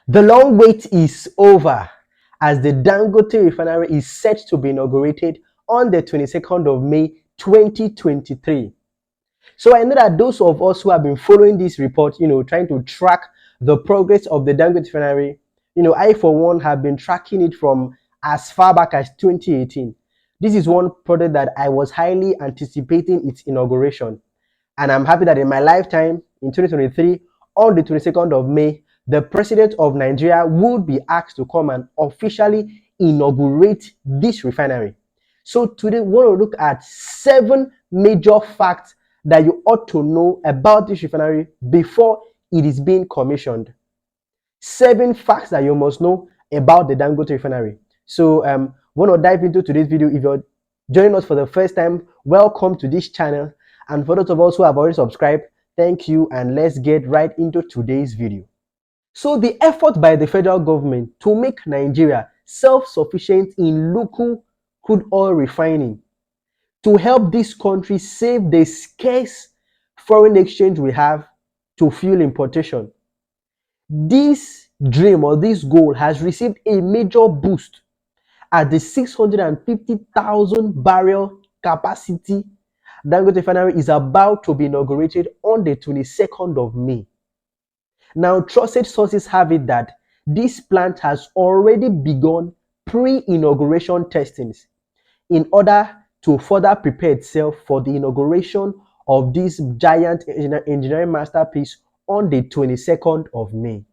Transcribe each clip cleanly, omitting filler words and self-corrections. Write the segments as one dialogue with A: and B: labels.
A: The long wait is over as the Dangote Refinery is set to be inaugurated on the 22nd of May 2023. So I know that those of us who have been following this report, trying to track the progress of the Dangote Refinery, I for one have been tracking it from as far back as 2018. This is one project that I was highly anticipating its inauguration. And I'm happy that in my lifetime, in 2023, on the 22nd of May, the president of Nigeria would be asked to come and officially inaugurate this refinery. So today, we want to look at 7 major facts that you ought to know about this refinery before it is being commissioned. 7 facts that you must know about the Dangote refinery. So we want to dive into today's video. If you're joining us for the first time, welcome to this channel. And for those of us who have already subscribed, thank you, and let's get right into today's video. So the effort by the federal government to make Nigeria self-sufficient in local crude oil refining to help this country save the scarce foreign exchange we have to fuel importation. This dream or this goal has received a major boost at the 650,000 barrel capacity Dangote Refinery is about to be inaugurated on the 22nd of May. Now, trusted sources have it that this plant has already begun pre-inauguration testings in order to further prepare itself for the inauguration of this giant engineering masterpiece on the 22nd of May.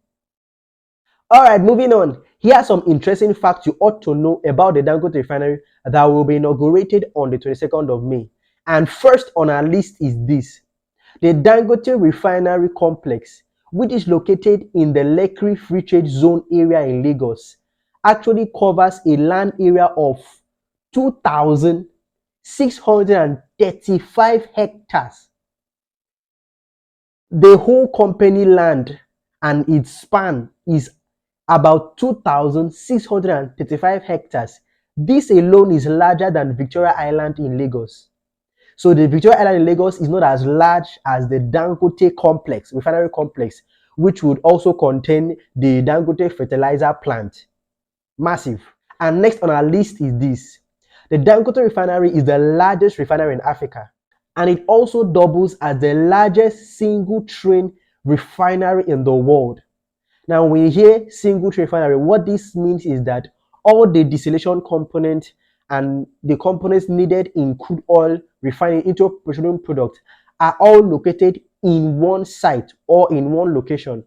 A: All right, moving on. Here are some interesting facts you ought to know about the Dangote Refinery that will be inaugurated on the 22nd of May. And first on our list is this. The Dangote Refinery Complex, which is located in the Lekki Free Trade Zone area in Lagos, actually covers a land area of 2,635 hectares. The whole company land and its span is about 2,635 hectares. This alone is larger than Victoria Island in Lagos. So the Victoria Island in Lagos is not as large as the Dangote complex, refinery complex, which would also contain the Dangote fertilizer plant. Massive. And next on our list is this. The Dangote refinery is the largest refinery in Africa, and it also doubles as the largest single train refinery in the world. Now, when you hear single train refinery, what this means is that all the distillation components and the components needed in crude oil refining into petroleum products are all located in one site or in one location.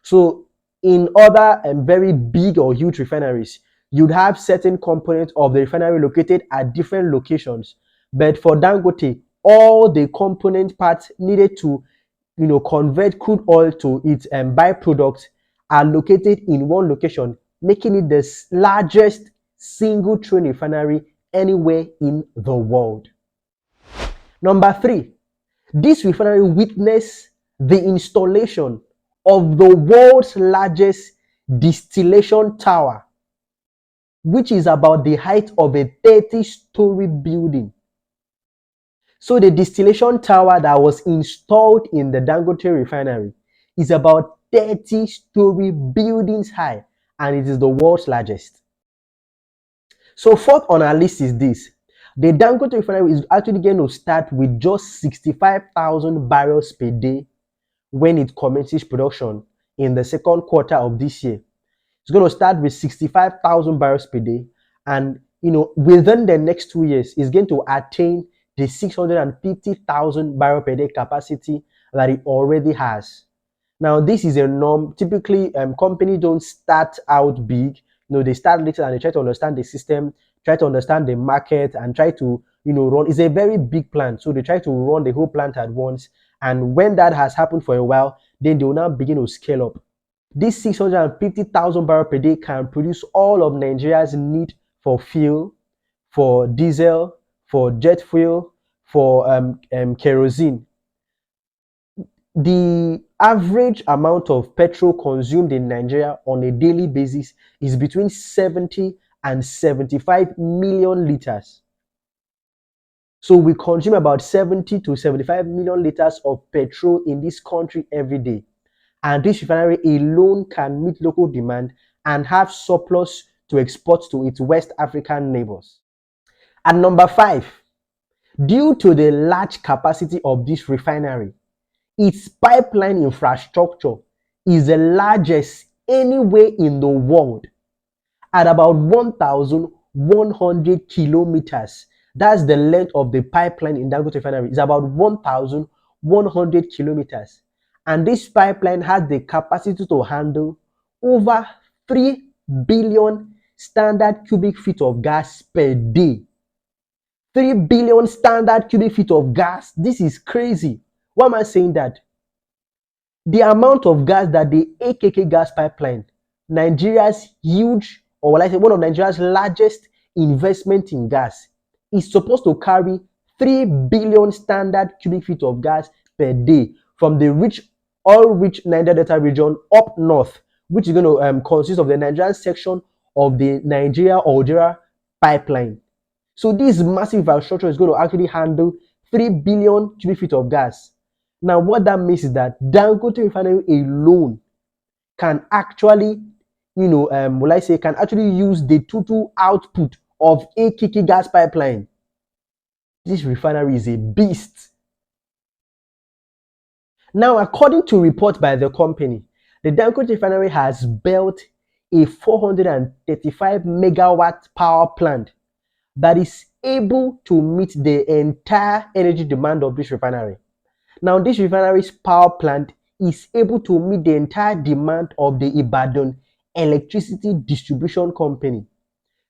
A: So in other very big or huge refineries, you'd have certain components of the refinery located at different locations. But for Dangote, all the component parts needed to convert crude oil to its byproducts are located in one location, making it the largest single train refinery anywhere in the world. Number 3, this refinery witnessed the installation of the world's largest distillation tower, which is about the height of a 30-story building. So the distillation tower that was installed in the Dangote refinery is about 30-story buildings high, and it is the world's largest. So fourth on our list is this. The Dangote refinery is actually going to start with just 65,000 barrels per day when it commences production in the second quarter of this year. It's going to start with 65,000 barrels per day, and within the next 2 years, it's going to attain the 650,000 barrel per day capacity that it already has. Now, this is a norm. Typically, companies don't start out big. They start little and they try to understand the system, try to understand the market, and try to run. It's a very big plant, so they try to run the whole plant at once. And when that has happened for a while, then they will now begin to scale up. This 650,000 barrel per day can produce all of Nigeria's need for fuel, for diesel, for jet fuel, for kerosene. The average amount of petrol consumed in Nigeria on a daily basis is between 70 and 75 million liters. So we consume about 70 to 75 million liters of petrol in this country every day. And this refinery alone can meet local demand and have surplus to export to its West African neighbors. And number 5, due to the large capacity of this refinery, its pipeline infrastructure is the largest anywhere in the world at about 1,100 kilometers. That's the length of the pipeline in Dangote Refinery. It's about 1,100 kilometers. And this pipeline has the capacity to handle over 3 billion standard cubic feet of gas per day. 3 billion standard cubic feet of gas. This is crazy. Why am I saying that? The amount of gas that the AKK gas pipeline, Nigeria's huge, or will I say one of Nigeria's largest investment in gas, is supposed to carry 3 billion standard cubic feet of gas per day from the oil-rich Niger Delta region up north, which is going to consist of the Nigerian section of the Nigeria-Algeria pipeline. So this massive infrastructure is going to actually handle 3 billion cubic feet of gas. Now, what that means is that Dangote Refinery alone can actually, can actually use the total output of AKK gas pipeline. This refinery is a beast. Now, according to reports by the company, the Dangote Refinery has built a 435 megawatt power plant that is able to meet the entire energy demand of this refinery. Now, this refinery's power plant is able to meet the entire demand of the Ibadan Electricity Distribution Company.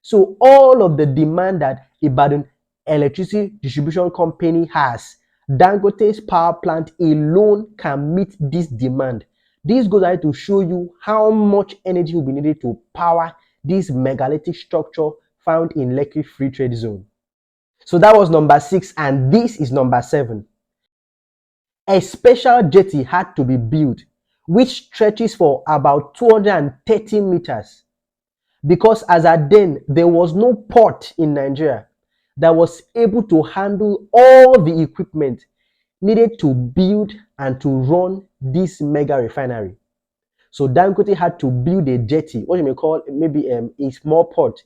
A: So all of the demand that Ibadan Electricity Distribution Company has, Dangote's power plant alone can meet this demand. This goes ahead to show you how much energy will be needed to power this megalithic structure found in Lekki Free Trade Zone. So that was number 6, and this is number 7. A special jetty had to be built, which stretches for about 230 meters. Because as at then, there was no port in Nigeria that was able to handle all the equipment needed to build and to run this mega refinery. So Dangote had to build a jetty, what you may call maybe a small port,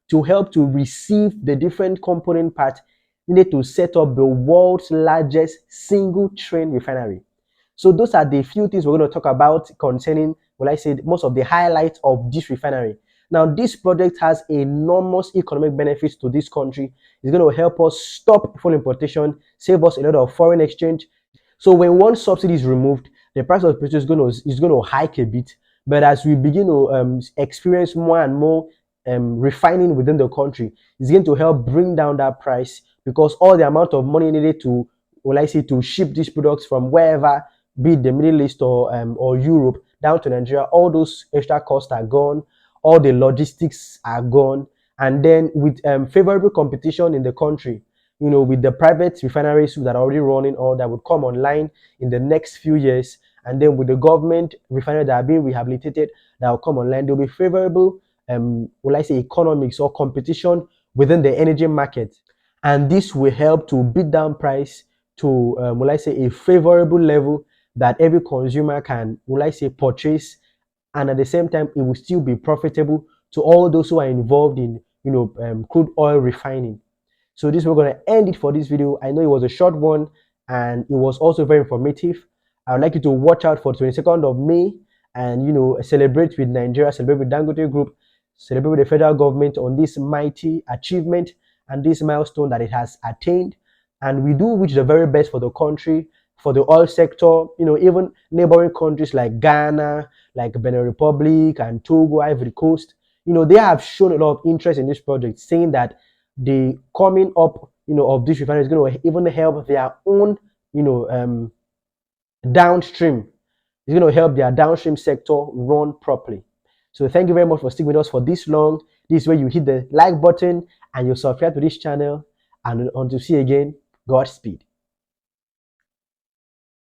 A: to help to receive the different component parts needed to set up the world's largest single train refinery. So those are the few things we're going to talk about concerning, well, I said, most of the highlights of this refinery. Now, this project has enormous economic benefits to this country. It's going to help us stop fuel importation, save us a lot of foreign exchange. So when one subsidy is removed, the price of petrol is going to hike a bit. But as we begin to experience more and more refining within the country, it's going to help bring down that price, because all the amount of money needed to, well, I say, to ship these products from wherever, be it the Middle East or Europe, down to Nigeria, all those extra costs are gone, all the logistics are gone, and then with favorable competition in the country, with the private refineries that are already running or that would come online in the next few years, and then with the government refineries that are being rehabilitated that will come online, there will be favorable, economics or competition within the energy market, and this will help to beat down price to, a favorable level that every consumer can, purchase, and at the same time, it will still be profitable to all those who are involved in, crude oil refining. So this, we're going to end it for this video. I know it was a short one and it was also very informative. I would like you to watch out for 22nd of May and, celebrate with Nigeria, celebrate with Dangote Group, celebrate with the federal government on this mighty achievement and this milestone that it has attained. And we do wish the very best for the country, for the oil sector, even neighboring countries like Ghana, like Benin Republic and Togo, Ivory Coast, they have shown a lot of interest in this project, saying that the coming up, of this refinery is going to even help their own, downstream. It's going to help their downstream sector run properly. So thank you very much for sticking with us for this long. This is where you hit the like button and you subscribe to this channel. And until see you again, Godspeed.